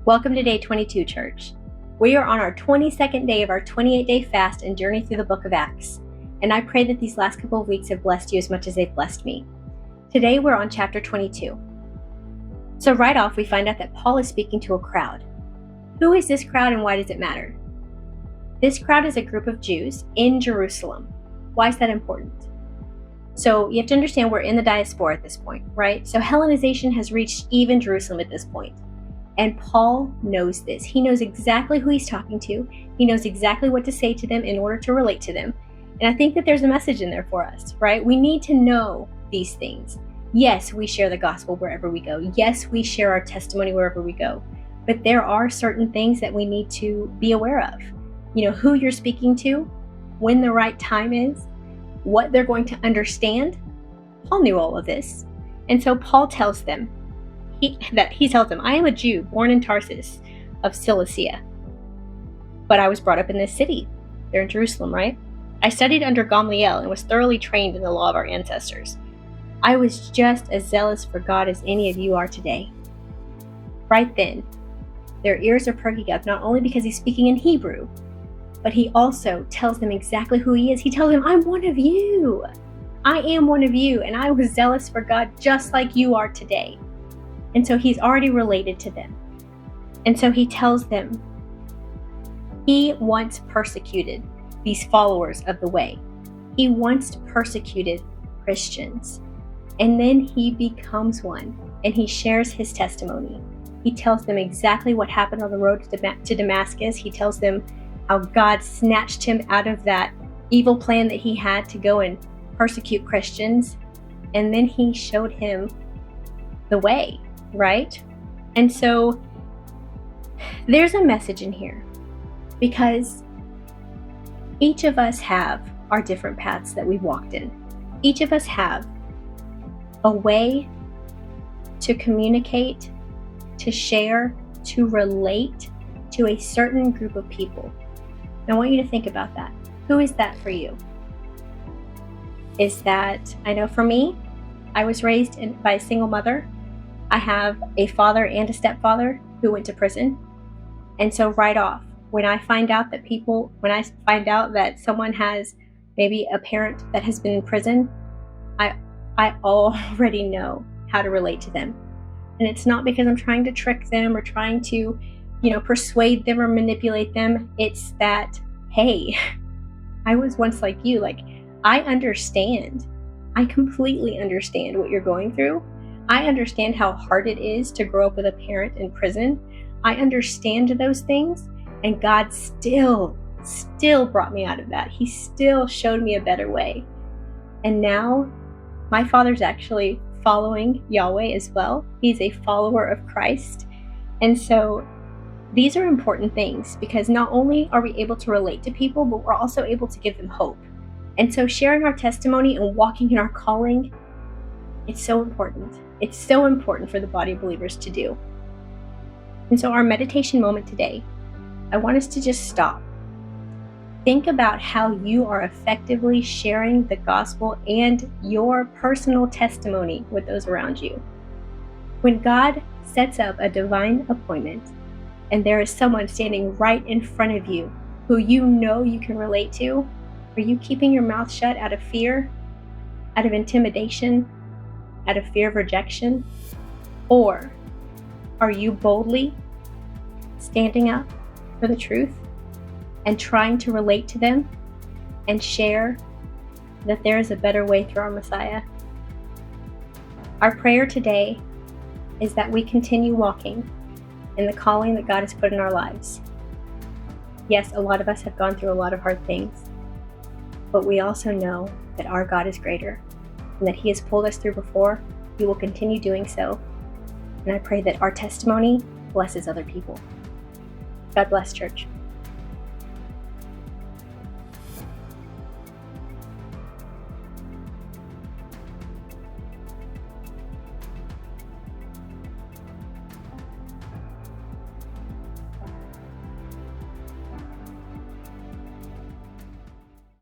Welcome to Day 22, Church. We are on our 22nd day of our 28-day fast and journey through the book of Acts, and I pray that these last couple of weeks have blessed you as much as they've blessed me. Today we're on chapter 22. So right off we find out that Paul is speaking to a crowd. Who is this crowd and why does it matter? This crowd is a group of Jews in Jerusalem. Why is that important? So you have to understand we're in the diaspora at this point, right? So Hellenization has reached even Jerusalem at this point. And Paul knows this. He knows exactly who he's talking to. He knows exactly what to say to them in order to relate to them. And I think that there's a message in there for us, right? We need to know these things. Yes, we share the gospel wherever we go. Yes, we share our testimony wherever we go. But there are certain things that we need to be aware of. You know, who you're speaking to, when the right time is, what they're going to understand. Paul knew all of this. And so Paul tells them, He tells them, I am a Jew born in Tarsus of Cilicia, but I was brought up in this city. They're in Jerusalem, right? I studied under Gamaliel and was thoroughly trained in the law of our ancestors. I was just as zealous for God as any of you are today. Right then, their ears are perking up, not only because he's speaking in Hebrew, but he also tells them exactly who he is. He tells them, I'm one of you. I am one of you, and I was zealous for God just like you are today. And so he's already related to them. And so he tells them he once persecuted these followers of the way. He once persecuted Christians. And then he becomes one and he shares his testimony. He tells them exactly what happened on the road to Damascus. He tells them how God snatched him out of that evil plan that he had to go and persecute Christians. And then he showed him the way. Right? And so there's a message in here because each of us have our different paths that we've walked in. Each of us have a way to communicate, to share, to relate to a certain group of people. And I want you to think about that. Who is that for you? Is that, I know for me, I was raised by a single mother. I have a father and a stepfather who went to prison. And so right off, when I find out that someone has maybe a parent that has been in prison, I already know how to relate to them. And it's not because I'm trying to trick them or trying to, persuade them or manipulate them. It's that, hey, I was once like you. Like, I understand. I completely understand what you're going through. I understand how hard it is to grow up with a parent in prison. I understand those things, and God still brought me out of that. He still showed me a better way. And now my father's actually following Yahweh as well. He's a follower of Christ. And so these are important things because not only are we able to relate to people, but we're also able to give them hope. And so sharing our testimony and walking in our calling, it's so important. It's so important for the body of believers to do. And so our meditation moment today, I want us to just stop. Think about how you are effectively sharing the gospel and your personal testimony with those around you. When God sets up a divine appointment and there is someone standing right in front of you who you know you can relate to, are you keeping your mouth shut out of fear, out of intimidation, out of fear of rejection? Or are you boldly standing up for the truth and trying to relate to them and share that there is a better way through our Messiah? Our prayer today is that we continue walking in the calling that God has put in our lives. Yes, a lot of us have gone through a lot of hard things, but we also know that our God is greater and that He has pulled us through before. He will continue doing so. And I pray that our testimony blesses other people. God bless, church.